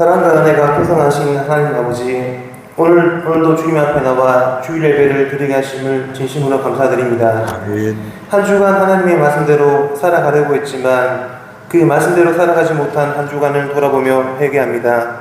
사랑과 은혜가 풍성하신 하나님 아버지, 오늘도 주님 앞에 나와 주일 예배를 드리게 하심을 진심으로 감사드립니다. 아멘. 한 주간 하나님의 말씀대로 살아가려고 했지만 그 말씀대로 살아가지 못한 한 주간을 돌아보며 회개합니다.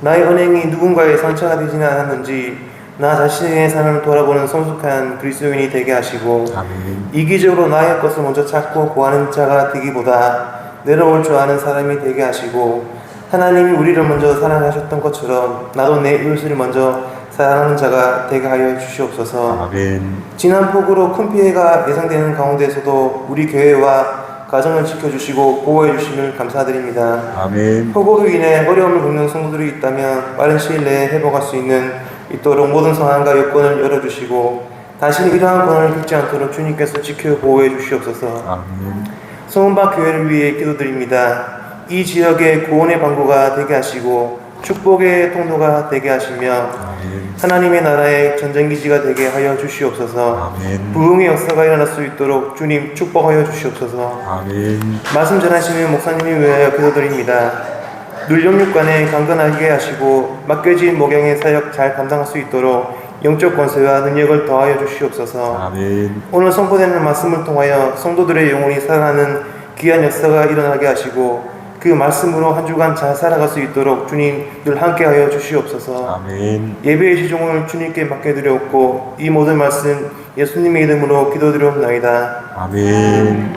나의 언행이 누군가의 상처가 되지는 않았는지 나 자신의 삶을 돌아보는 성숙한 그리스도인이 되게 하시고, 아멘. 이기적으로 나의 것을 먼저 찾고 구하는 자가 되기보다 내려올 줄 아는 사람이 되게 하시고, 하나님이 우리를 먼저 사랑하셨던 것처럼 나도 내 이웃을 먼저 사랑하는 자가 되게 하여 주시옵소서. 아멘. 지난 폭우로 큰 피해가 예상되는 가운데서도 우리 교회와 가정을 지켜주시고 보호해 주심을 감사드립니다. 아멘. 폭우로 인해 어려움을 겪는 성도들이 있다면 빠른 시일 내에 회복할 수 있도록 모든 상황과 여건을 열어주시고 다시는 이러한 권한을 겪지 않도록 주님께서 지켜 보호해 주시옵소서. 아멘. 성원박 교회를 위해 기도드립니다. 이 지역의 구원의 방구가 되게 하시고 축복의 통로가 되게 하시며 아멘. 하나님의 나라의 전쟁기지가 되게 하여 주시옵소서. 아멘. 부흥의 역사가 일어날 수 있도록 주님 축복하여 주시옵소서. 아멘. 말씀 전하시는 목사님을 위하여 기도드립니다. 늘 영육간에 강건하게 하시고 맡겨진 목양의 사역 잘 감당할 수 있도록 영적 권세와 능력을 더하여 주시옵소서. 아멘. 오늘 선포되는 말씀을 통하여 성도들의 영혼이 살아나는 귀한 역사가 일어나게 하시고 그 말씀으로 한 주간 잘 살아갈 수 있도록 주님 늘 함께하여 주시옵소서. 아멘. 예배의 시종을 주님께 맡겨드렸고 이 모든 말씀 예수님의 이름으로 기도드리옵나이다. 아멘.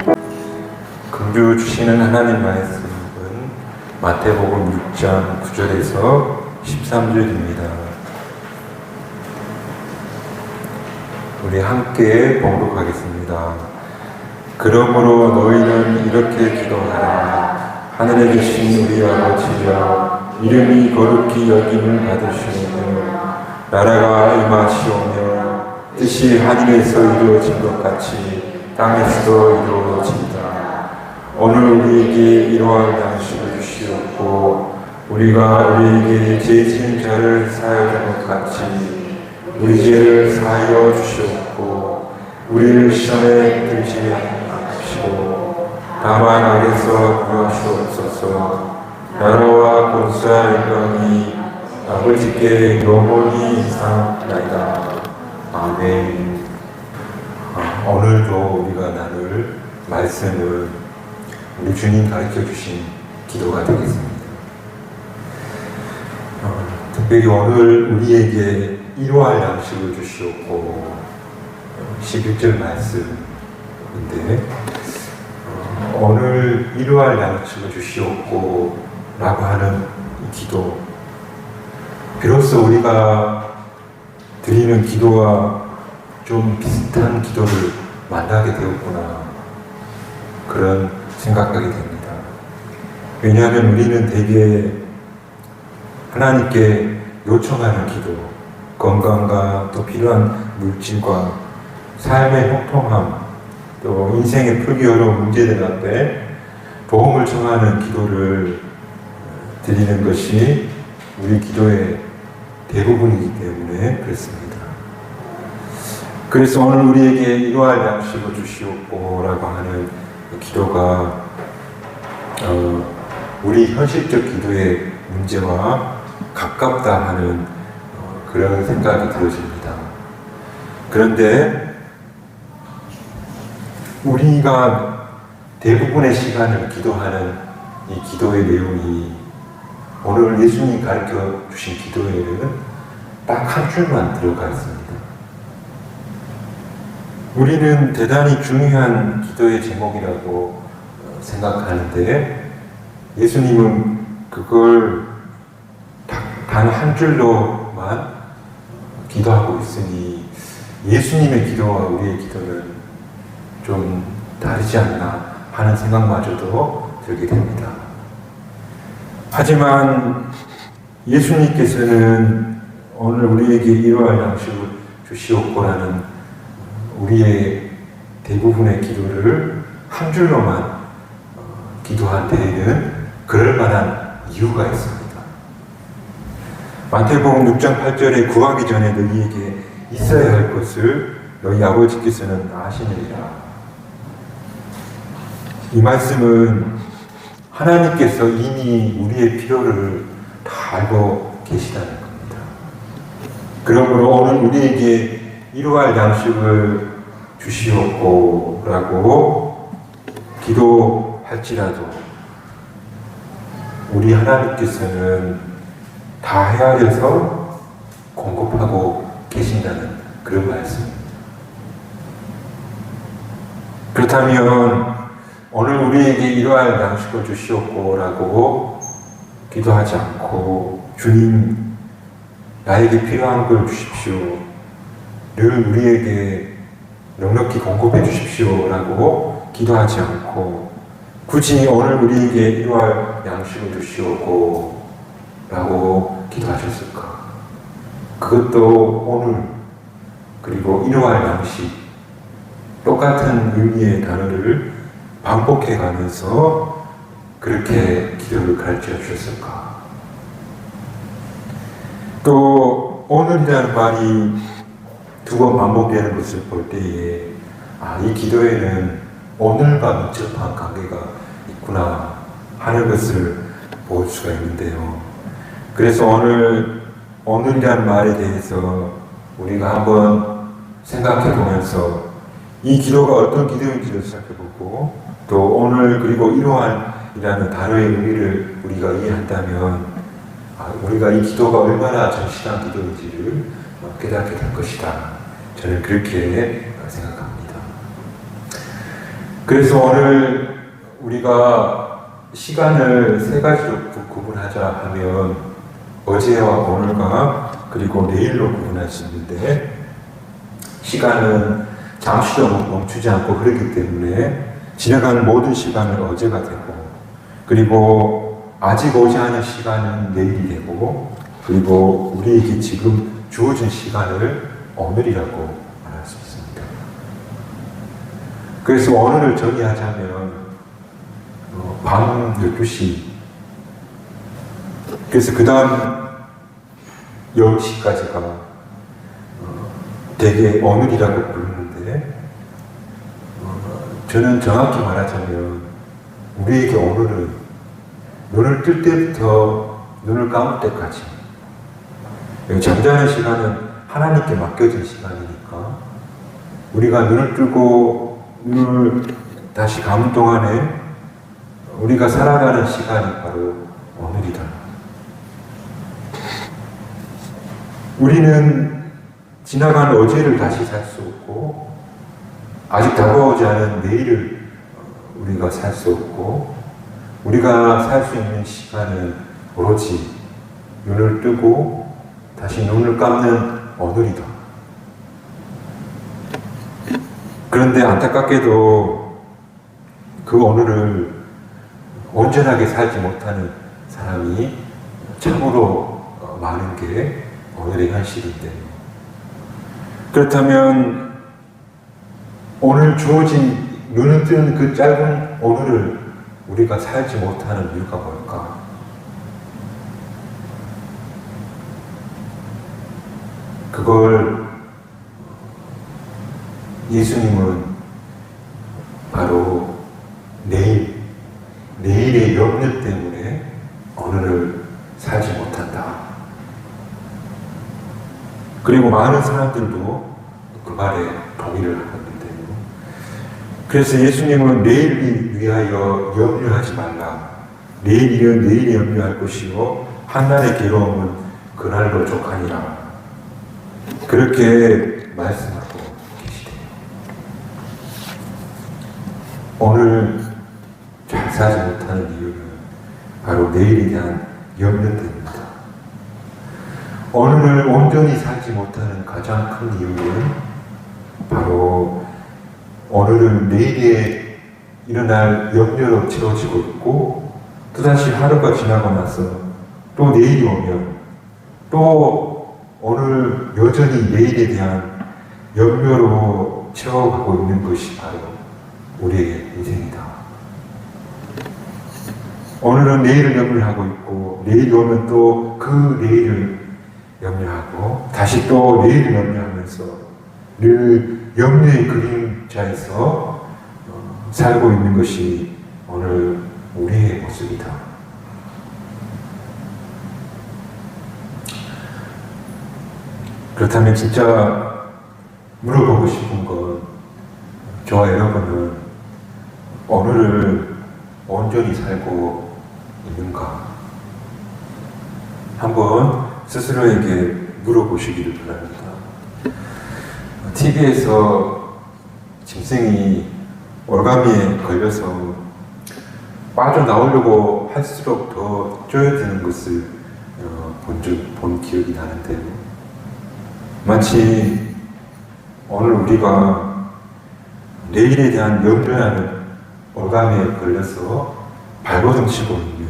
긍주 주시는 하나님 말씀은 마태복음 6장 9절에서 13절입니다. 우리 함께 봉독하겠습니다. 그러므로 너희는 이렇게 기도하라. 하늘에 계신 우리 아버지여, 이름이 거룩히 여김을 받으시오며 나라가 임하시오며 뜻이 하늘에서 이루어진 것 같이 땅에서도 이루어진다. 오늘 우리에게 이러한 양식을 주시옵고 우리가 우리에게 죄 지은 자를 사하여 준 것 같이 우리 죄를 사하여 주시옵고 우리를 시험에 들지 마시고 다만 악에서 구하시옵소서. 나라와 권세와 영광이 아버지께 영원히 있사옵나이다. 아멘. 오늘도 우리가 나눌 말씀은 우리 주님 가르쳐 주신 기도가 되겠습니다. 특별히 오늘 우리에게 일용할 양식을 주시옵고 11절 말씀인데 오늘 일용할 양식을 주시옵고 라고 하는 이 기도, 비로소 우리가 드리는 기도와 좀 비슷한 기도를 만나게 되었구나 그런 생각하게 됩니다. 왜냐하면 우리는 대개 하나님께 요청하는 기도, 건강과 또 필요한 물질과 삶의 형통함, 또 인생의 풀기 어려운 문제들 앞에 도움을 청하는 기도를 드리는 것이 우리 기도의 대부분이기 때문에 그렇습니다. 그래서 오늘 우리에게 이러할 양식을 주시옵고 라고 하는 기도가 우리 현실적 기도의 문제와 가깝다 하는 그런 생각이 들어집니다. 그런데 우리가 대부분의 시간을 기도하는 이 기도의 내용이 오늘 예수님이 가르쳐 주신 기도에는 딱 한 줄만 들어가 있습니다. 우리는 대단히 중요한 기도의 제목이라고 생각하는데 예수님은 그걸 단 한 줄로만 기도하고 있으니 예수님의 기도와 우리의 기도는 좀 다르지 않나 하는 생각마저도 들게 됩니다. 하지만 예수님께서는 오늘 우리에게 이러한 양식을 주시옵고라는 우리의 대부분의 기도를 한 줄로만 기도한 데에는 그럴 만한 이유가 있습니다. 마태복음 6장 8절에 구하기 전에 너희에게 있어야 할 것을 너희 아버지께서는 아시느니라. 이 말씀은 하나님께서 이미 우리의 필요를 다 알고 계시다는 겁니다. 그러므로 오늘 우리에게 이러할 양식을 주시옵고라고 기도할지라도 우리 하나님께서는 다 헤아려서 공급하고 계신다는 그런 말씀입니다. 그렇다면 오늘 우리에게 이러한 양식을 주시옵고라고 기도하지 않고 주님 나에게 필요한 걸 주십시오. 늘 우리에게 넉넉히 공급해 주십시오라고 기도하지 않고 굳이 오늘 우리에게 이러한 양식을 주시옵고라고 기도하셨을까? 그것도 오늘 그리고 이러한 양식 똑같은 의미의 단어를 반복해 가면서 그렇게 기도를 가르쳐 주셨을까? 또 오늘이라는 말이 두 번 반복되는 것을 볼 때에 이 기도에는 오늘과 밀접한 관계가 있구나 하는 것을 볼 수가 있는데요. 그래서 오늘이라는 말에 대해서 우리가 한번 생각해 보면서 이 기도가 어떤 기도인지를 살펴보고 또 오늘 그리고 이러한이라는 단어의 의미를 우리가 이해한다면 우리가 이 기도가 얼마나 절실한 기도인지를 깨닫게 될 것이다. 저는 그렇게 생각합니다. 그래서 오늘 우리가 시간을 세 가지로 구분하자 하면 어제와 오늘과 그리고 내일로 구분할 수 있는데 시간은 잠시도 멈추지 않고 흐르기 때문에 지나가는 모든 시간은 어제가 되고 그리고 아직 오지 않은 시간은 내일이 되고 그리고 우리에게 지금 주어진 시간을 오늘이라고 말할 수 있습니다. 그래서 오늘을 정의하자면 밤 12시 그래서 그 다음 10시까지가 되게 오늘이라고 부르는데 저는 정확히 말하자면 우리에게 오늘은 눈을 뜰 때부터 눈을 감을 때까지 잠자는 시간은 하나님께 맡겨진 시간이니까 우리가 눈을 뜨고 눈을 다시 감은 동안에 우리가 살아가는 시간이 바로 오늘이다. 우리는 지나간 어제를 다시 살 수 없고 아직 다가오지 않은 내일을 우리가 살 수 없고 우리가 살 수 있는 시간은 오로지 눈을 뜨고 다시 눈을 감는 오늘이다. 그런데 안타깝게도 그 오늘을 온전하게 살지 못하는 사람이 참으로 많은 게 오늘의 현실인데 그렇다면 오늘 주어진 눈을 뜨는 그 짧은 오늘을 우리가 살지 못하는 이유가 뭘까? 그걸 예수님은 바로 내일의 염려 때문에 오늘을 살지 못한다. 그리고 많은 사람들도 그 말에 동의를 하는데요. 그래서 예수님은 내일을 위하여 염려하지 말라. 내일 일은 내일이 염려할 것이요 한날의 괴로움은 그날로 족하니라. 그렇게 말씀하고 계시대요. 오늘 잘 살지 못하는 이유는 바로 내일에 대한 염려 때문입니다. 오늘을 온전히 살지 못하는 가장 큰 이유는 바로 오늘은 내일에 일어날 염려로 채워지고 있고 또다시 하루가 지나고 나서 또 내일이 오면 또 오늘 여전히 내일에 대한 염려로 채워가고 있는 것이 바로 우리의 인생이다. 오늘은 내일을 염려하고 있고 내일이 오면 또 그 내일을 염려하고 다시 또 내일을 염려하면서 늘 염려의 그림자에서 살고 있는 것이 오늘 우리의 모습이다. 그렇다면 진짜 물어보고 싶은 건 저와 여러분은 오늘을 온전히 살고 있는가? 한번 스스로에게 물어보시기를 바랍니다. TV에서 짐승이 올가미에 걸려서 빠져나오려고 할수록 더 쪼여드는 것을 본 기억이 나는데요. 마치 오늘 우리가 내일에 대한 염려하는 올가미에 걸려서 발버둥치고 있는,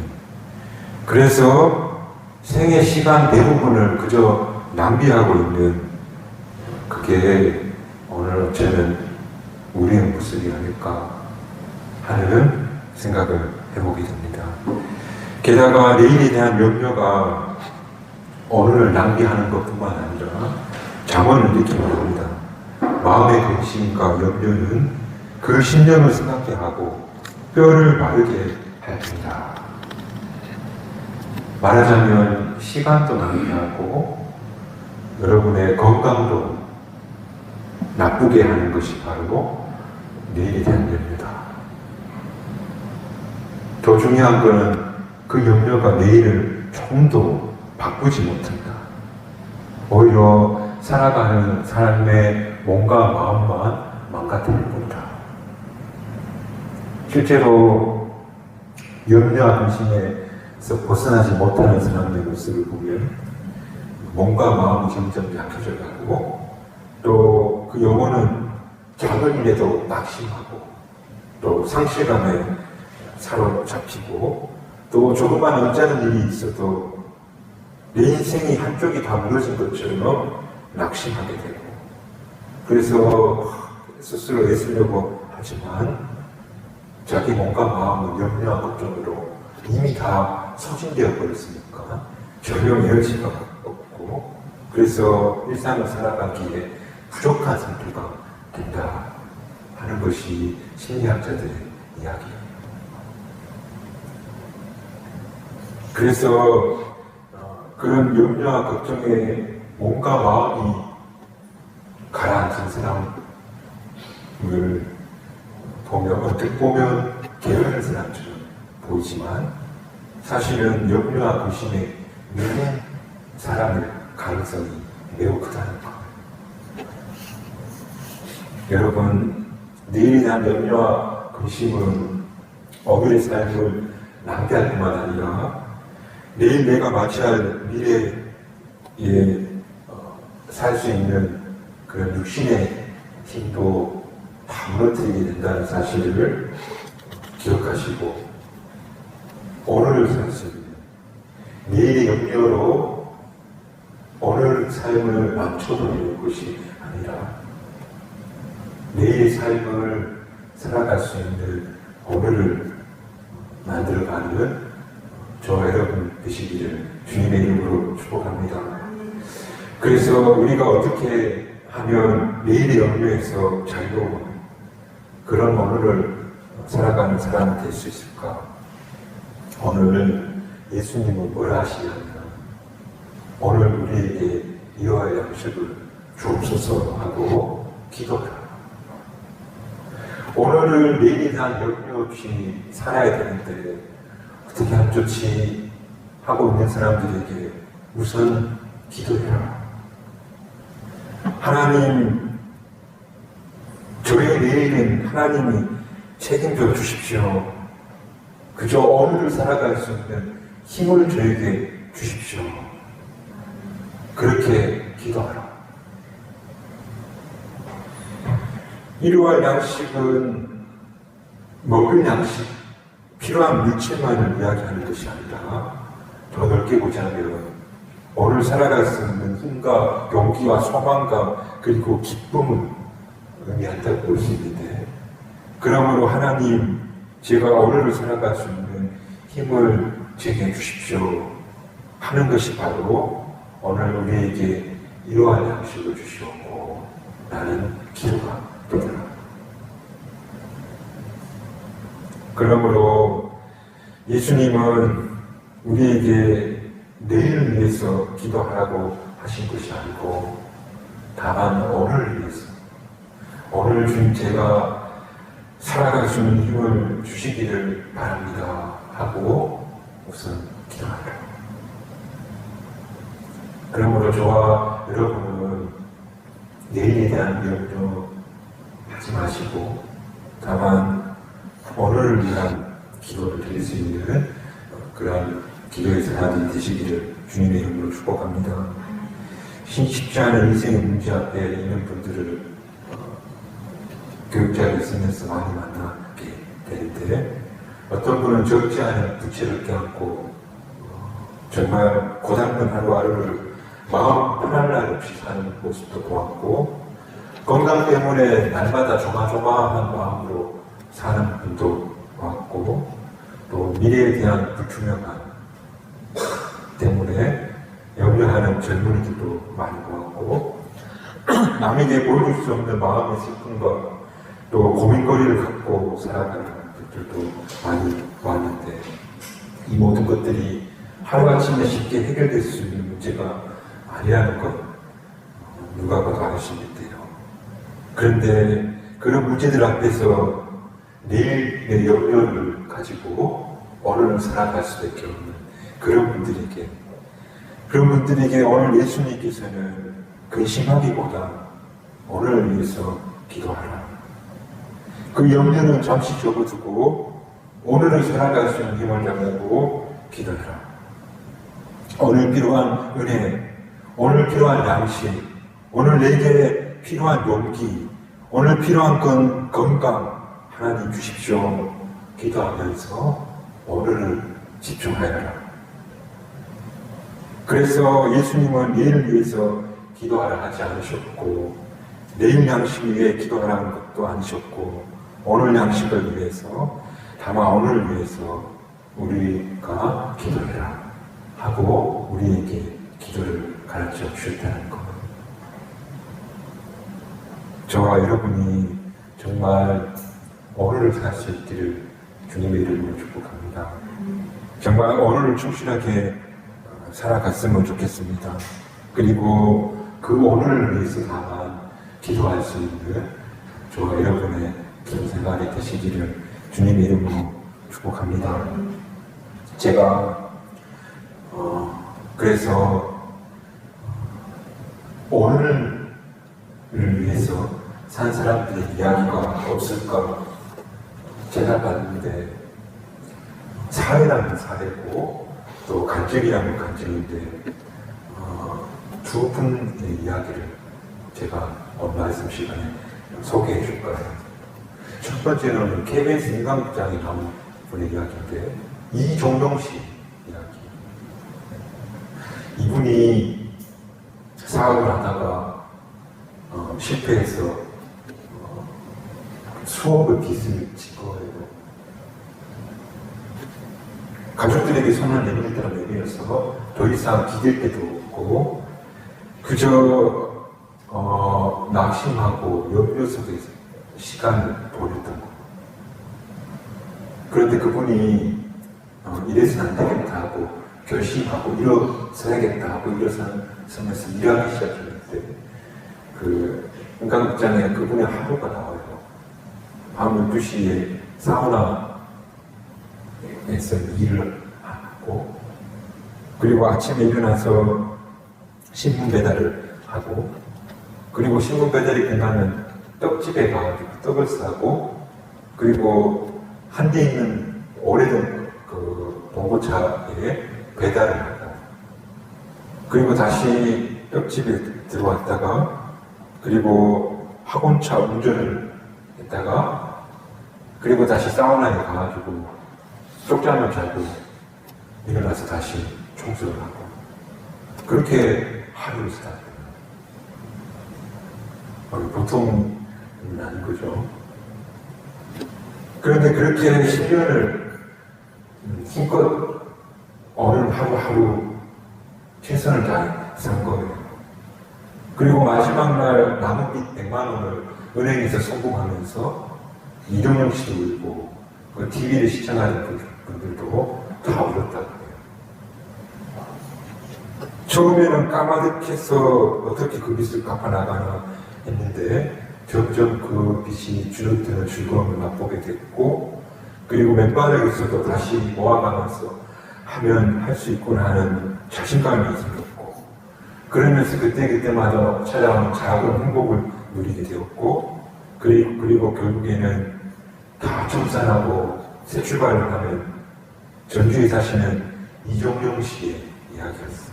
그래서 생의 시간 대부분을 그저 낭비하고 있는, 그게 오늘 어쩌면 우리의 모습이 아닐까 하는 생각을 해보게 됩니다. 게다가 내일에 대한 염려가 오늘을 낭비하는 것뿐만 아니라 잠언을 느끼게 합니다. 마음의 근심과 염려는 그 심령을 생각게 하고 뼈를 마르게 합니다. 말하자면 시간도 낭비하고 여러분의 건강도 나쁘게 하는 것이 바로 내일에 대한 염려다. 더 중요한 것은 그 염려가 내일을 조금도 바꾸지 못한다. 오히려 살아가는 삶의 몸과 마음만 망가뜨릴 뿐이다. 실제로 염려와 근심에서 벗어나지 못하는 사람의 모습을 보면 몸과 마음이 점점 약해져 가고, 또 그 영혼은 작은 일에도 낙심하고, 또 상실감에 사로잡히고, 또 조그만 언짢은 일이 있어도 내 인생이 한쪽이 다 무너진 것처럼 낙심하게 되고, 그래서 스스로 애쓰려고 하지만 자기 몸과 마음은 염려와 걱정으로 이미 다 소진되어 버렸으니까 전혀 에너지가 없고, 그래서 일상을 살아가기에 부족한 상태가 된다 하는 것이 심리학자들의 이야기입니다. 그래서 그런 염려와 걱정에 몸과 마음이 가라앉은 사람을 보면 어떻게 보면 게으른 사람처럼 보이지만 사실은 염려와 근심에 있는 사람의 가능성이 매우 크다는 것. 여러분, 내일에 대한 염려와 근심은 오늘의 삶을 낭비할 뿐만 아니라 내일 내가 맞이할 미래에 살 수 있는 그런 육신의 힘도 다 무너뜨리게 된다는 사실을 기억하시고, 오늘을 살 수 있는 내일의 염려로 오늘 삶을 망쳐버리는 것이 아니라 내일의 삶을 살아갈 수 있는 오늘을 만들어가는 저와 여러분 되시기를 주님의 이름으로 축복합니다. 그래서 우리가 어떻게 하면 내일의 염려에서 자유로운 그런 오늘을 살아가는 사람이 될 수 있을까? 오늘 예수님은 뭐라 하시냐면 오늘 우리에게 이와 양식을 주옵소서 하고 기도하라. 오늘을 내일에 대한 염려 없이 살아야 되는데 어떻게 하면 좋지 하고 있는 사람들에게 우선 기도해라. 하나님, 저의 내일은 하나님이 책임져 주십시오. 그저 오늘을 살아갈 수 있는 힘을 저에게 주십시오. 그렇게 기도하라. 일용할 양식은 먹을 양식, 필요한 물질만을 이야기하는 것이 아니라 더 넓게 보자면 오늘 살아갈 수 있는 힘과 용기와 소망과 그리고 기쁨을 의미한다고 볼 수 있는데, 그러므로 하나님, 제가 오늘을 살아갈 수 있는 힘을 제게 주십시오 하는 것이 바로 오늘 우리에게 이러한 양식을 주시옵고 라는 기도가 되더라. 그러므로 예수님은 우리에게 내일을 위해서 기도하라고 하신 것이 아니고 다만 오늘을 위해서, 오늘 주님 제가 살아갈 수 있는 힘을 주시기를 바랍니다 하고 우선 기도하라. 그러므로 저와 여러분은 내일에 대한 염려 하지 마시고 다만 오늘을 위한 기도를 드릴 수 있는 그러한 기도의 사람이 되시기를 주님의 이름으로 축복합니다. 쉽지 않은 인생의 문제 앞에 있는 분들을 교육자를 쓰면서 많이 만나게 되는데 어떤 분은 적지 않은 부채를 껴안고 정말 고달픈 하루하루를 마음 편할 날 없이 사는 모습도 보았고 건강 때문에 날마다 조마조마한 마음으로 사는 분도 보았고 또 미래에 대한 불투명함 때문에 염려하는 젊은이들도 많이 보았고 남에게 보여줄 수 없는 마음의 슬픔과 또 고민거리를 갖고 살아가는 분들도 많이 보았는데 이 모든 것들이 하루아침에 쉽게 해결될 수 있는 문제가 아니라는 것 누가 봐도 아시는데요. 그런데 그런 문제들 앞에서 내일의 염려를 가지고 오늘을 살아갈 수밖에 없는 그런 분들에게 오늘 예수님께서는 근심하기보다 오늘을 위해서 기도하라. 그 염려는 잠시 접어두고 오늘을 살아갈 수 있는 힘을 잡고 기도하라. 오늘 필요한 은혜, 오늘 필요한 양식, 오늘 내게 필요한 용기, 오늘 필요한 건강 하나님 주십시오. 기도하면서 오늘을 집중하여라. 그래서 예수님은 내일을 위해서 기도하라 하지 않으셨고 내일 양식을 위해 기도하라는 것도 아니셨고 오늘 양식을 위해서 다만 오늘을 위해서 우리가 기도해라 하고 우리에게 기도를 가르쳐 주셨다는 것. 저와 여러분이 정말 오늘을 살 수 있기를 주님의 이름으로 축복합니다. 정말 오늘을 충실하게 살아갔으면 좋겠습니다. 그리고 그 오늘을 위해서 다만 기도할 수 있는 저와 여러분의 기도 생활이 되시기를 주님의 이름으로 축복합니다. 제가 그래서 오늘을 위해서 산 사람들의 이야기가 없을까 생각하는데 사회라면 사회고 또 간증이라면 간증인데 두 분의 이야기를 제가 오늘 말씀 시간에 소개해 줄 거예요. 첫 번째는 KBS 인강극장에 나온 분의 이야기인데 이종명 씨 이야기. 이분이 사업을 하다가 실패해서 수억의 빚을 진 거예요. 가족들에게 손을 내밀더라 내밀어서 더 이상 기댈 데도 없고 그저 낙심하고 염려 속에서 시간을 보냈던 거. 그런데 그분이 이래서는 안 되겠다 하고 결심하고 일어서야겠다 하고 일어서면서 일하기 시작했는데 그 인강극장에 그분의 하루가 나와요. 밤 12시에 사우나에서 일을 하고 그리고 아침에 일어나서 신문 배달을 하고 그리고 신문 배달이 끝나면 떡집에 가가지고 떡을 싸고 그리고 한 대 있는 오래된 그 봉고차에 배달을 하고 그리고 다시 떡집에 들어왔다가 그리고 학원차 운전을 했다가 그리고 다시 사우나에 가가지고 쪽잠을 자고 일어나서 다시 청소를 하고 그렇게 하루를 살아요. 보통은 아닌 거죠. 그런데 그렇게 10년을 힘껏 오늘 하루하루 최선을 다해 산 거예요. 그리고 마지막 날 남은 빚 100만 원을 은행에서 성공하면서 이동영 씨도 울고 그 TV를 시청하는 분들도 다 울었다고 해요. 처음에는 까마득해서 어떻게 그 빚을 갚아나가나 했는데 점점 그 빚이 줄어드는 즐거움을 맛보게 됐고, 그리고 맨바닥에서도 다시 모아가면서 하면 할 수 있구나 하는 자신감이 생겼고, 그러면서 그때마다 찾아오는 작은 행복을 누리게 되었고, 그리고 결국에는 다 청산하고 새 출발을 하면 전주에 사시는 이종용 씨의 이야기였어요.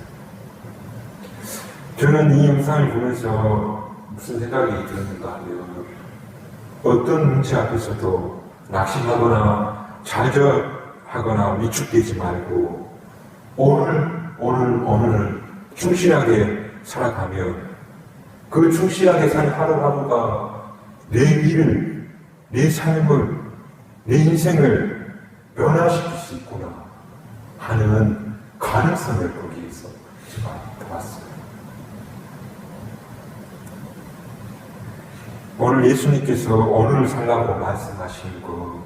저는 이 영상을 보면서 무슨 생각이 들었는가 하면, 어떤 문제 앞에서도 낙심하거나 좌절하거나 위축되지 말고 오늘을 충실하게 살아가면 그 충실하게 산 하루하루가 내 일을, 내 삶을, 내 인생을 변화시킬 수 있구나 하는 가능성을 거기에서 제가 보았어요. 오늘 예수님께서 오늘을 살라고 말씀하신 거,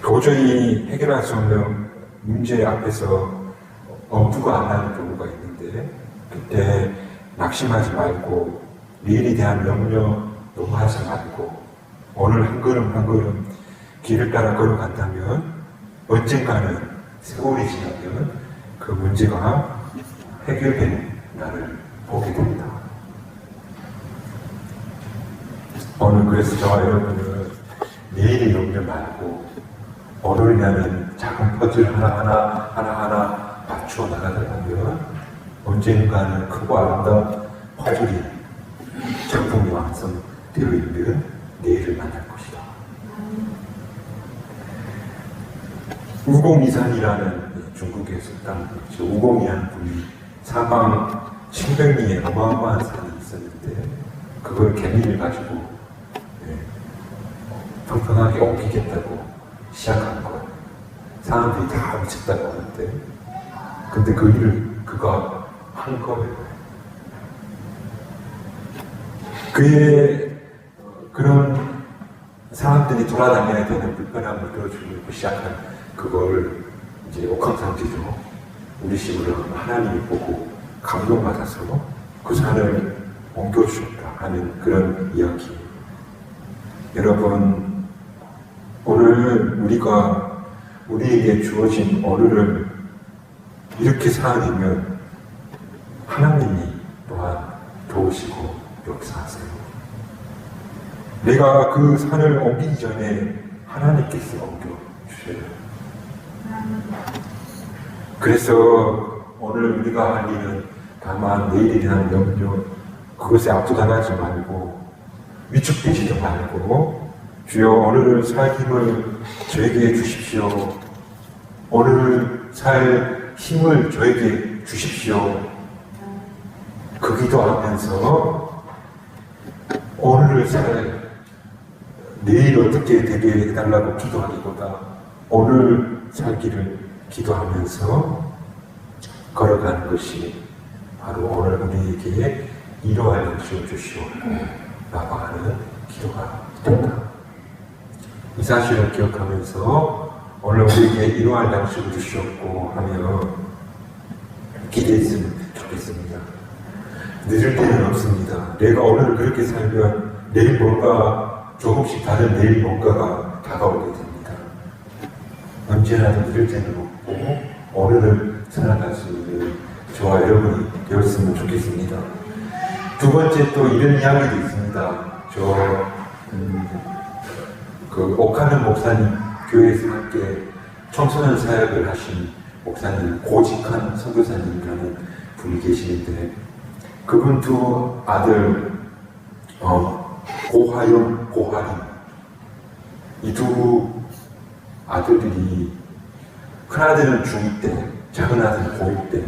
도저히 해결할 수 없는 문제 앞에서 엄두가 안 나는 경우가 있는데, 그때 낙심하지 말고 내일에 대한 염려 너무 하지 말고 오늘 한 걸음 한 걸음 길을 따라 걸어간다면 언젠가는 세월이 지나면 그 문제가 해결되는 날을 보게 됩니다. 오늘 그래서 저와 여러분은 내일의 염려 말고 오늘이라는 작은 퍼즐 하나하나 맞추어 나가다 보면 언젠가는 크고 아름다운 퍼즐이 작품이 완성되어 있는 내일을 만날 것이다. 우공이산이라는 중국의 sultan, 우공이라는 분이 사방 700리의 어마어마한 산이 있었는데 그걸 개미를 가지고 평평하게 옮기겠다고 시작한 거예요. 사람들이 다 미쳤다고 하는데, 근데 그 일을 그가 한 거예요. 그의 그런 사람들이 돌아다녀야 되는 불편함을 들어주고 시작한 그걸 이제 옥황상제죠. 우리 식으로 하나님이 보고 감동받아서 그 산을 옮겨주셨다 하는 그런 이야기. 여러분, 오늘 우리에게 주어진 오늘을 이렇게 살아내면 하나님이 또한 도우시고 역사하세요. 내가 그 산을 옮기기 전에 하나님께서 옮겨주셔요. 그래서 오늘 우리가 할 일은 다만 내일에 대한 염려, 그것에 압도당하지 말고 위축되지도 말고 주여 오늘을 살 힘을 저에게 주십시오. 오늘을 살 힘을 저에게 주십시오. 그 기도하면서 오늘을 살 내일 어떻게 되게 해달라고 기도하기보다 오늘 살기를 기도하면서 걸어가는 것이 바로 오늘 우리에게 이러할 것을 주시옵고 라고 하는 기도가 된다. 이 사실을 기억하면서 오늘 우리에게 이러한 양식을 주시옵고 하며 기대했으면 좋겠습니다. 늦을 때는 없습니다. 내가 오늘 그렇게 살면 내일 뭔가 조금씩 다른 내일 뭔가가 다가오게 됩니다. 언제라도 늦을 때는 없고 오늘을 살아갈 수 있는 저와 여러분이 되었으면 좋겠습니다. 두 번째 또 이런 이야기도 있습니다. 그 옥하는 목사님 교회에서 함께 청소년 사역을 하신 목사님, 고직한 선교사님이라는 분이 계시는데 그분 두 아들 고하영, 고하림 이 두 아들들이 큰아들은 중2 때, 작은 아들은 고1 때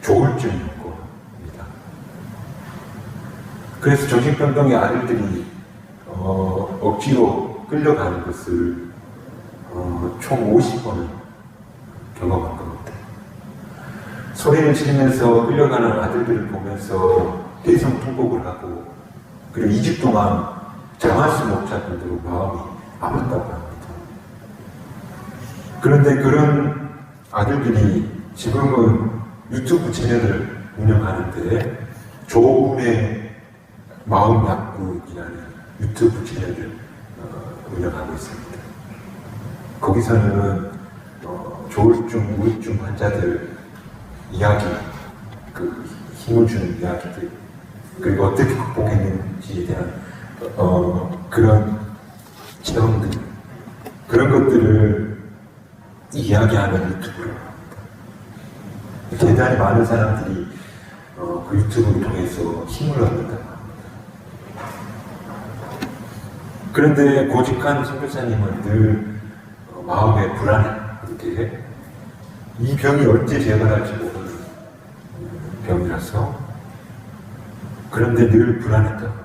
조울증이 온 겁니다. 그래서 정신병동의 아들들이 억지로 끌려가는 것을 총 50번을 경험한 겁니다. 소리를 지르면서 끌려가는 아들들을 보면서 대성통곡을 하고 그리고 2주 동안 잠할 수 못 자고 마음이 아팠다고 합니다. 그런데 그런 아들들이 지금은 유튜브 채널을 운영하는데 조은의 마음 약국이라는 유튜브 채널을 운영하고 있습니다. 거기서는 조울증, 우울증 환자들 이야기, 그 힘을 주는 이야기들, 그리고 어떻게 극복했는지에 대한 그런 체험들, 그런 것들을 이야기하는 유튜브를 합니다. 대단히 많은 사람들이 그 유튜브를 통해서 힘을 얻는다고 합니다. 그런데 고직한 선교사님은 늘 마음에 불안해. 이 병이 언제 재발할지 모르는 병이라서 그런데 늘 불안했다고 합니다.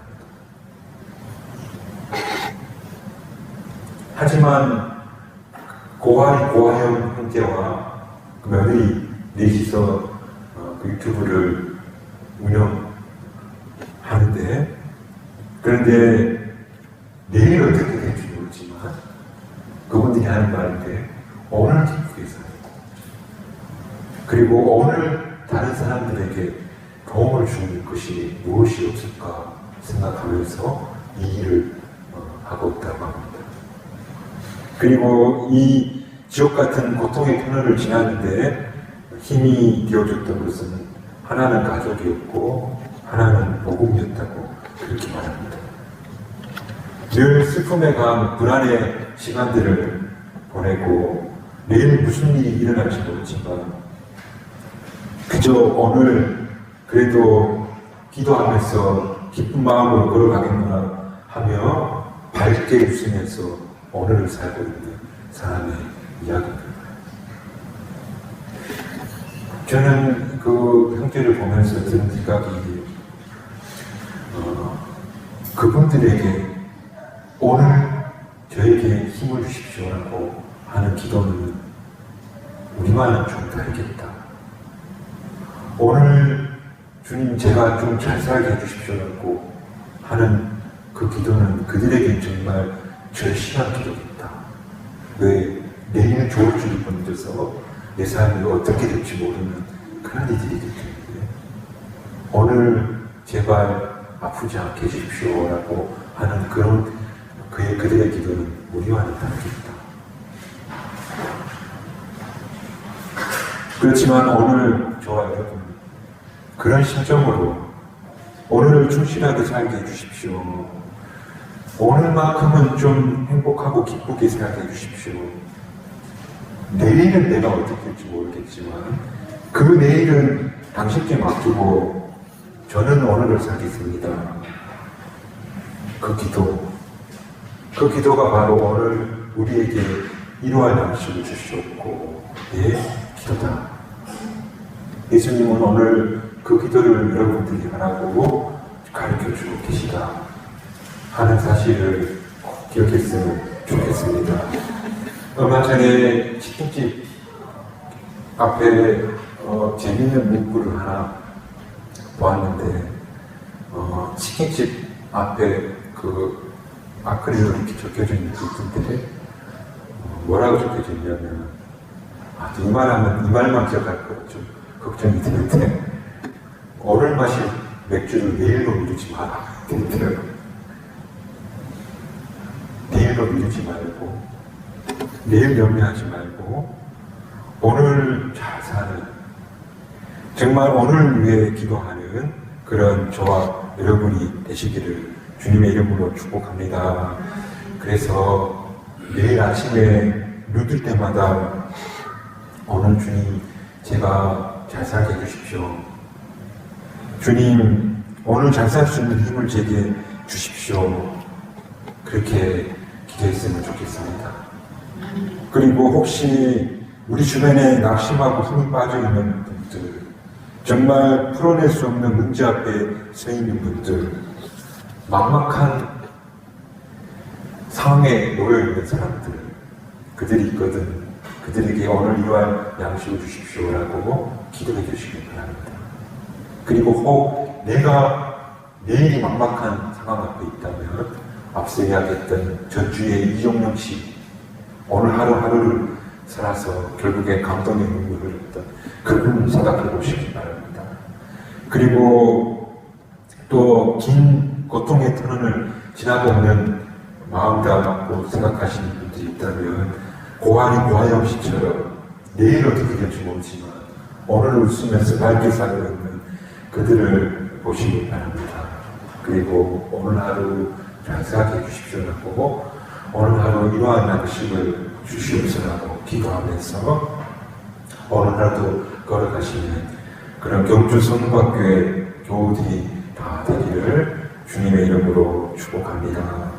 하지만 고아형 형제와 그 며느리 넷이서 그 유튜브를 운영하는데, 그런데 내일 어떻게 될지 모르지만 그분들이 하는 말인데 오늘 기쁘겠어요. 그리고 오늘 다른 사람들에게 도움을 주는 것이 무엇이 없을까 생각하면서 이 일을 하고 있다고 합니다. 그리고 이 지옥 같은 고통의 터널을 지나는데 힘이 되어줬던 것은 하나는 가족이었고 하나는 복음이었다고 그렇게 말합니다. 늘 슬픔에 가한 불안의 시간들을 보내고 내일 무슨 일이 일어날지 모르지만 그저 오늘 그래도 기도하면서 기쁜 마음으로 걸어가겠구나 하며 밝게 웃으면서 오늘을 살고 있는 사람의 이야기입니다. 저는 그 형제를 보면서 드는 생각이 그분들에게 오늘 저에게 힘을 주십시오라고 하는 기도는 우리만은 좀 다르겠다. 오늘 주님 제가 좀 잘 살게 해주십시오라고 하는 그 기도는 그들에게 정말 절실한 기도겠다. 왜 내일은 좋을 줄을 먼저서 내 삶이 어떻게 될지 모르는 그런 일들이기 때문에 오늘 제발 아프지 않게 해주십시오라고 하는 그들의 기도는 우리와는 다르겠다. 그렇지만 오늘 저와 여러분 그런 심정으로 오늘을 충실하게 살게 해주십시오. 오늘만큼은 좀 행복하고 기쁘게 살게 해주십시오. 내일은 내가 어떻게 될지 모르겠지만 그 내일은 당신께 맡기고 저는 오늘을 살겠습니다. 그 기도가 바로 오늘 우리에게 이러한 양식을 주셨고 기도다. 예수님은 오늘 그 기도를 여러분들이 하라고 가르쳐주고 계시다 하는 사실을 꼭 기억했으면 좋겠습니다. 얼마 전에 치킨집 앞에 재밌는 문구를 하나 보았는데 치킨집 앞에 그 아크릴로 이렇게 적혀져 있는 문구인데 뭐라고 적혀져 있냐면 이 말만 기억할 거 좀 걱정이 드는데 오늘 마실 맥주를 내일로 미루지 마라. 내일로 미루지 말고 내일 염려하지 말고 오늘 잘 사는 정말 오늘 위해 기도하는 그런 저와 여러분이 되시기를 주님의 이름으로 축복합니다. 그래서 내일 아침에 눈 뜰 때마다 오늘 주님 제가 잘 살게 해주십시오. 주님 오늘 잘 살 수 있는 힘을 제게 주십시오. 그렇게 기도했으면 좋겠습니다. 그리고 혹시 우리 주변에 낙심하고 힘이 빠져있는 분들, 정말 풀어낼 수 없는 문제 앞에 서 있는 분들, 막막한 상황에 놓여있는 사람들, 그들이 있거든. 그들에게 오늘 이러한 양식을 주십시오라고 기도해 주시기 바랍니다. 그리고 혹 내가 내일이 막막한 상황 앞에 있다면 앞서 이야기했던 전주의 이종영 씨 오늘 하루하루를 살아서 결국에 감동의 눈물을 흘렸던 그분을 생각해 보시기 바랍니다. 그리고 또 긴 고통의 터널을 지나고 오면 마음 다잡고 생각하시는 분들이 있다면 고아리 고아영 씨처럼 내일 어떻게 될지 모르지만 오늘 웃으면서 밝게 살고 있는 그들을 보시기 바랍니다. 그리고 오늘 하루 잘 생각해 주십시오라고 오늘 하루 이러한 양식을 주시옵소서라고 기도하면서 오늘 하루도 걸어가시는 그런 경주 성박교회 교우들이 다 되기를 주님의 이름으로 축복합니다.